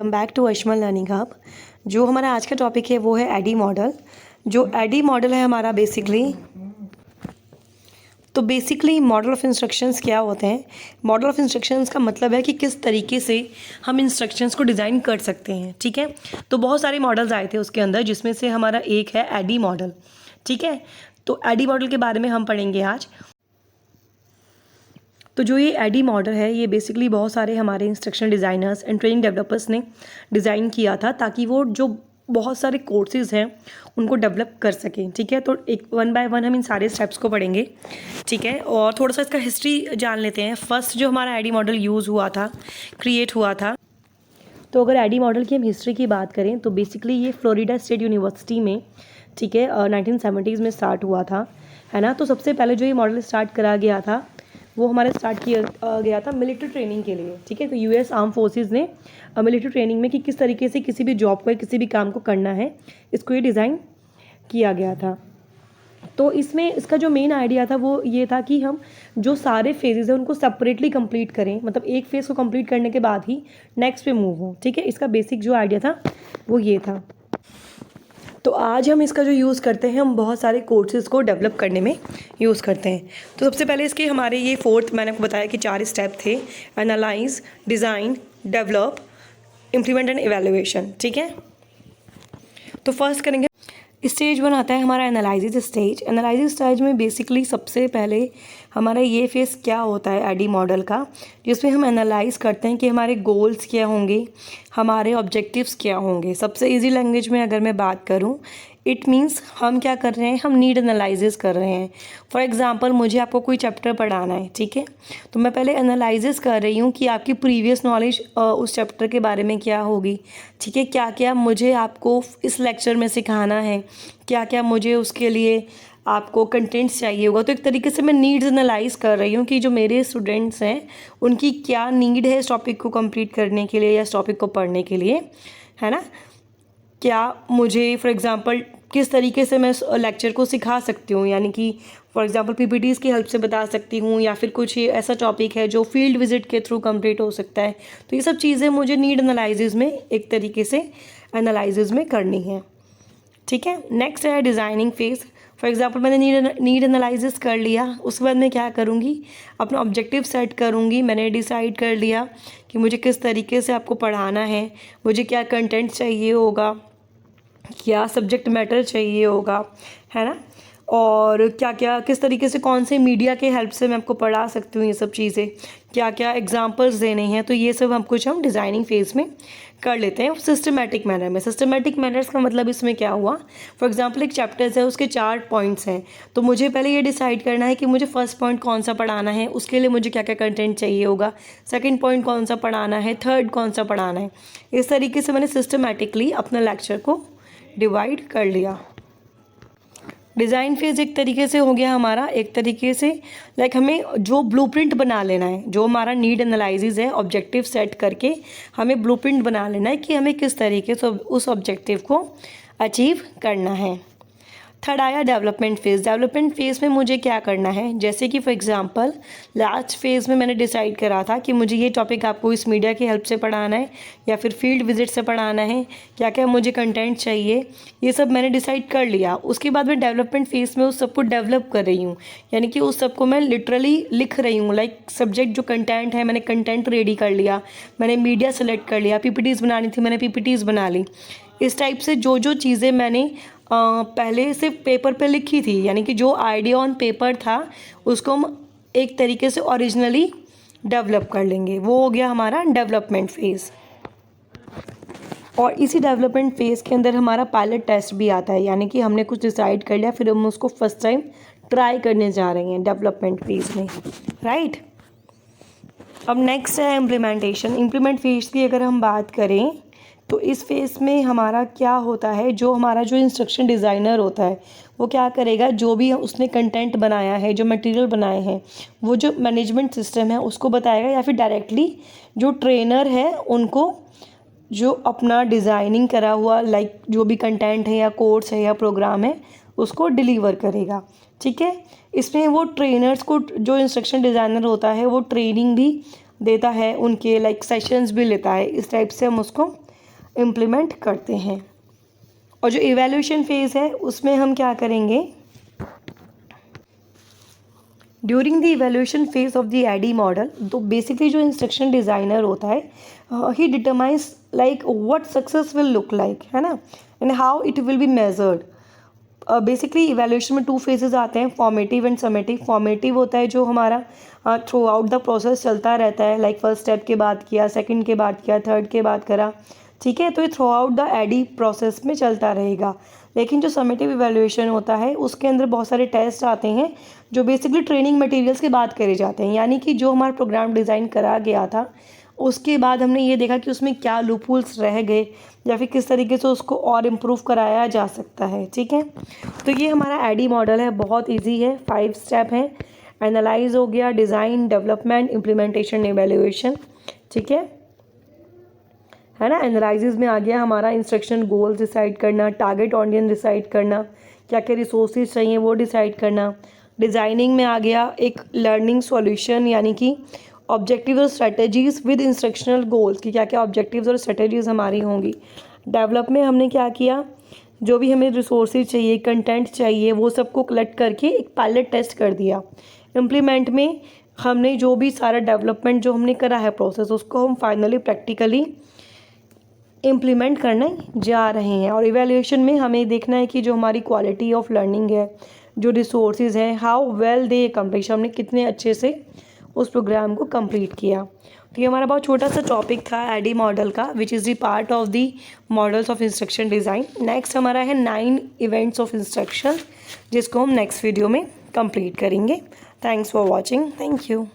Welcome back to Ashmal learning hub. जो हमारा आज का टॉपिक है वो है एडी मॉडल। जो एडी मॉडल है हमारा बेसिकली मॉडल ऑफ इंस्ट्रक्शंस क्या होते हैं। मॉडल ऑफ इंस्ट्रक्शंस का मतलब है कि किस तरीके से हम इंस्ट्रक्शंस को डिज़ाइन कर सकते हैं। ठीक है, तो बहुत सारे मॉडल्स आए थे उसके अंदर, जिसमें से हमारा एक है एडी मॉडल। ठीक है, तो एडी मॉडल के बारे में हम पढ़ेंगे आज। तो जो ये एडी मॉडल है ये बेसिकली बहुत सारे हमारे instruction designers and training developers ने डिज़ाइन किया था, ताकि वो जो बहुत सारे कोर्सेज़ हैं उनको डेवलप कर सकें। ठीक है, तो एक वन बाय वन हम इन सारे स्टेप्स को पढ़ेंगे। ठीक है, और थोड़ा सा इसका हिस्ट्री जान लेते हैं। फर्स्ट जो हमारा एडी मॉडल यूज़ हुआ था, क्रिएट हुआ था, तो अगर एडी मॉडल की हम हिस्ट्री की बात करें तो बेसिकली ये फ्लोरिडा स्टेट यूनिवर्सिटी में, ठीक है, 1970s में स्टार्ट हुआ था, है ना। तो सबसे पहले जो ये मॉडल स्टार्ट करा गया था वो हमारा स्टार्ट किया गया था मिलिट्री ट्रेनिंग के लिए। ठीक है, तो यूएस आर्म फोर्सेस ने मिलिट्री ट्रेनिंग में कि किस तरीके से किसी भी जॉब को या किसी भी काम को करना है, इसको ये डिज़ाइन किया गया था। तो इसमें इसका जो मेन आइडिया था वो ये था कि हम जो सारे फेजेज़ हैं उनको सेपरेटली कंप्लीट करें, मतलब एक फेज़ को कंप्लीट करने के बाद ही नेक्स्ट पे मूव हो। ठीक है, इसका बेसिक जो आइडिया था वो ये था। तो आज हम इसका जो यूज़ करते हैं, हम बहुत सारे कोर्सेज़ को डेवलप करने में यूज़ करते हैं। तो सबसे पहले इसके हमारे ये फोर्थ, मैंने आपको बताया कि 4 स्टेप थे: analyse, design, develop, implement and evaluation. ठीक है, तो फर्स्ट करेंगे स्टेज 1 आता है हमारा एनालिसिस स्टेज। एनालिसिस स्टेज में बेसिकली सबसे पहले हमारा ये फेस क्या होता है एडी मॉडल का, जिसमें हम एनालाइज करते हैं कि हमारे गोल्स क्या होंगे, हमारे ऑब्जेक्टिव्स क्या होंगे। सबसे इजी लैंग्वेज में अगर मैं बात करूं, इट मीन्स हम क्या कर रहे हैं, हम नीड एनालिसिस कर रहे हैं। फॉर एग्जांपल मुझे आपको कोई चैप्टर पढ़ाना है, ठीक है, तो मैं पहले एनालिसिस कर रही हूँ कि आपकी प्रीवियस नॉलेज उस चैप्टर के बारे में क्या होगी। ठीक है, क्या क्या मुझे आपको इस लेक्चर में सिखाना है, क्या क्या मुझे उसके लिए आपको कंटेंट्स चाहिए होगा। तो एक तरीके से मैं नीड्स एनालाइज कर रही हूँ कि जो मेरे स्टूडेंट्स हैं उनकी क्या नीड है इस टॉपिक को कंप्लीट करने के लिए या इस टॉपिक को पढ़ने के लिए, है ना। क्या मुझे फॉर एग्जांपल किस तरीके से मैं लेक्चर को सिखा सकती हूँ, यानी कि फॉर एग्जांपल पीपीटीज़ की हेल्प से बता सकती हूँ, या फिर कुछ ऐसा टॉपिक है जो फील्ड विजिट के थ्रू कंप्लीट हो सकता है। तो ये सब चीज़ें मुझे नीड एनालिसिस में एक तरीके से एनालिसिस में करनी है। ठीक है, नेक्स्ट है डिज़ाइनिंग फेज़। फॉर एग्जांपल मैंने नीड एनालिसिस कर लिया, उसके बाद मैं क्या करूँगी, अपना ऑब्जेक्टिव सेट करूँगी। मैंने डिसाइड कर लिया कि मुझे किस तरीके से आपको पढ़ाना है, मुझे क्या कंटेंट चाहिए होगा, क्या सब्जेक्ट मैटर चाहिए होगा, है ना, और क्या क्या किस तरीके से कौन से मीडिया के हेल्प से मैं आपको पढ़ा सकती हूँ, ये सब चीज़ें, क्या क्या एग्जांपल्स देने हैं। तो ये सब हम डिज़ाइनिंग फेज़ में कर लेते हैं सिस्टमेटिक मैनर में। सिस्टमेटिक मैनर्स का मतलब इसमें क्या हुआ, फॉर एग्जांपल एक चैप्टर्स है, उसके 4 पॉइंट्स हैं, तो मुझे पहले ये डिसाइड करना है कि मुझे फर्स्ट पॉइंट कौन सा पढ़ाना है, उसके लिए मुझे क्या क्या कंटेंट चाहिए होगा, सेकंड पॉइंट कौन सा पढ़ाना है, थर्ड कौन सा पढ़ाना है। इस तरीके से मैंने सिस्टमेटिकली अपना लेक्चर को डिवाइड कर लिया। डिज़ाइन फेज़ एक तरीके से हो गया हमारा, एक तरीके से लाइक हमें जो ब्लूप्रिंट बना लेना है, जो हमारा नीड एनालिसिस है, ऑब्जेक्टिव सेट करके हमें ब्लूप्रिंट बना लेना है कि हमें किस तरीके से उस ऑब्जेक्टिव को अचीव करना है। थर्ड आया डेवलपमेंट फेज़। डेवलपमेंट फेज़ में मुझे क्या करना है, जैसे कि फॉर एग्जांपल लास्ट फेज़ में मैंने डिसाइड करा था कि मुझे ये टॉपिक आपको इस मीडिया की हेल्प से पढ़ाना है या फिर फील्ड विजिट से पढ़ाना है, क्या क्या मुझे कंटेंट चाहिए, ये सब मैंने डिसाइड कर लिया। उसके बाद मैं डेवलपमेंट फेज़ में उस सब को डेवलप कर रही हूँ, यानी कि उस सब को मैं लिटरली लिख रही हूँ। लाइक सब्जेक्ट जो कंटेंट है, मैंने कंटेंट रेडी कर लिया, मैंने मीडिया सेलेक्ट कर लिया, पीपीटीज़ बनानी थी, मैंने पीपीटीज़ बना ली। इस टाइप से जो जो चीज़ें मैंने पहले से पेपर पे लिखी थी, यानी कि जो आइडिया ऑन पेपर था उसको हम एक तरीके से ओरिजिनली डेवलप कर लेंगे। वो हो गया हमारा डेवलपमेंट फेज़। और इसी डेवलपमेंट फेज़ के अंदर हमारा पायलट टेस्ट भी आता है, यानी कि हमने कुछ डिसाइड कर लिया, फिर हम उसको फर्स्ट टाइम ट्राई करने जा रहे हैं डेवलपमेंट फेज़ में, राइट। अब नेक्स्ट है इम्प्लीमेंटेशन। इम्प्लीमेंट फेज़ की अगर हम बात करें तो इस फेज़ में हमारा क्या होता है, जो हमारा जो इंस्ट्रक्शन डिज़ाइनर होता है वो क्या करेगा, जो भी उसने कंटेंट बनाया है, जो मटेरियल बनाए हैं, वो जो मैनेजमेंट सिस्टम है उसको बताएगा, या फिर डायरेक्टली जो ट्रेनर है उनको जो अपना डिज़ाइनिंग करा हुआ लाइक जो भी कंटेंट है या कोर्स है या प्रोग्राम है उसको डिलीवर करेगा। ठीक है, इसमें वो ट्रेनर्स को, जो इंस्ट्रक्शन डिज़ाइनर होता है वो ट्रेनिंग भी देता है, उनके लाइक सेशंस भी लेता है। इस टाइप से हम उसको इम्प्लीमेंट करते हैं। और जो इवैल्यूएशन फेज़ है उसमें हम क्या करेंगे, during the evaluation phase of the ADDIE model, तो बेसिकली जो इंस्ट्रक्शन डिज़ाइनर होता है ही determines like what success will look like, है ना, and how it will be measured. Basically evaluation में 2 फेजेस आते हैं, फॉर्मेटिव एंड समेटिव। फॉर्मेटिव होता है जो हमारा थ्रू आउट द प्रोसेस चलता रहता है, लाइक फर्स्ट स्टेप के बाद किया, सेकंड के बाद किया, थर्ड के बाद करा, ठीक है, तो ये throughout the AD process में चलता रहेगा। लेकिन जो समेटिव इवैल्यूएशन होता है उसके अंदर बहुत सारे टेस्ट आते हैं जो बेसिकली ट्रेनिंग मटेरियल्स की बात करे जाते हैं, यानी कि जो हमारा प्रोग्राम डिज़ाइन करा गया था उसके बाद हमने ये देखा कि उसमें क्या लूपहोल्स रह गए या फिर किस तरीके से उसको और इम्प्रूव कराया जा सकता है, ठीक है। तो ये हमारा एडी मॉडल है, बहुत ईजी है, 5 स्टेप हैं। एनालाइज हो गया, डिज़ाइन, डेवलपमेंट, इम्प्लीमेंटेशन, इवैल्यूएशन, ठीक है ना। एनालिसिस में आ गया हमारा इंस्ट्रक्शन गोल डिसाइड करना, टारगेट ऑडियंस डिसाइड करना, क्या क्या रिसोर्सेज चाहिए वो डिसाइड करना। डिज़ाइनिंग में आ गया एक लर्निंग सॉल्यूशन, यानी कि ऑब्जेक्टिव और स्ट्रेटजीज़ विद इंस्ट्रक्शनल गोल्स, कि क्या क्या ऑब्जेक्टिव्स और स्ट्रेटजीज़ हमारी होंगी। डेवलप में हमने क्या किया, जो भी हमें रिसोर्सेज चाहिए, कंटेंट चाहिए, वो सबको कलेक्ट करके एक पायलट टेस्ट कर दिया। इम्प्लीमेंट में हमने जो भी सारा डेवलपमेंट जो हमने करा है प्रोसेस, उसको हम फाइनली प्रैक्टिकली इम्प्लीमेंट करने जा रहे हैं। और इवैल्यूएशन में हमें देखना है कि जो हमारी क्वालिटी ऑफ लर्निंग है, जो रिसोर्सेज हैं, हाउ वेल दे कम्प्लीट, हमने कितने अच्छे से उस प्रोग्राम को कंप्लीट किया। तो ये हमारा बहुत छोटा सा टॉपिक था एडी मॉडल का, which is the part of the models of instruction design. Next हमारा है 9 इवेंट्स ऑफ इंस्ट्रक्शन, जिसको हम नेक्स्ट वीडियो में कंप्लीट करेंगे। Thanks for watching, thank you.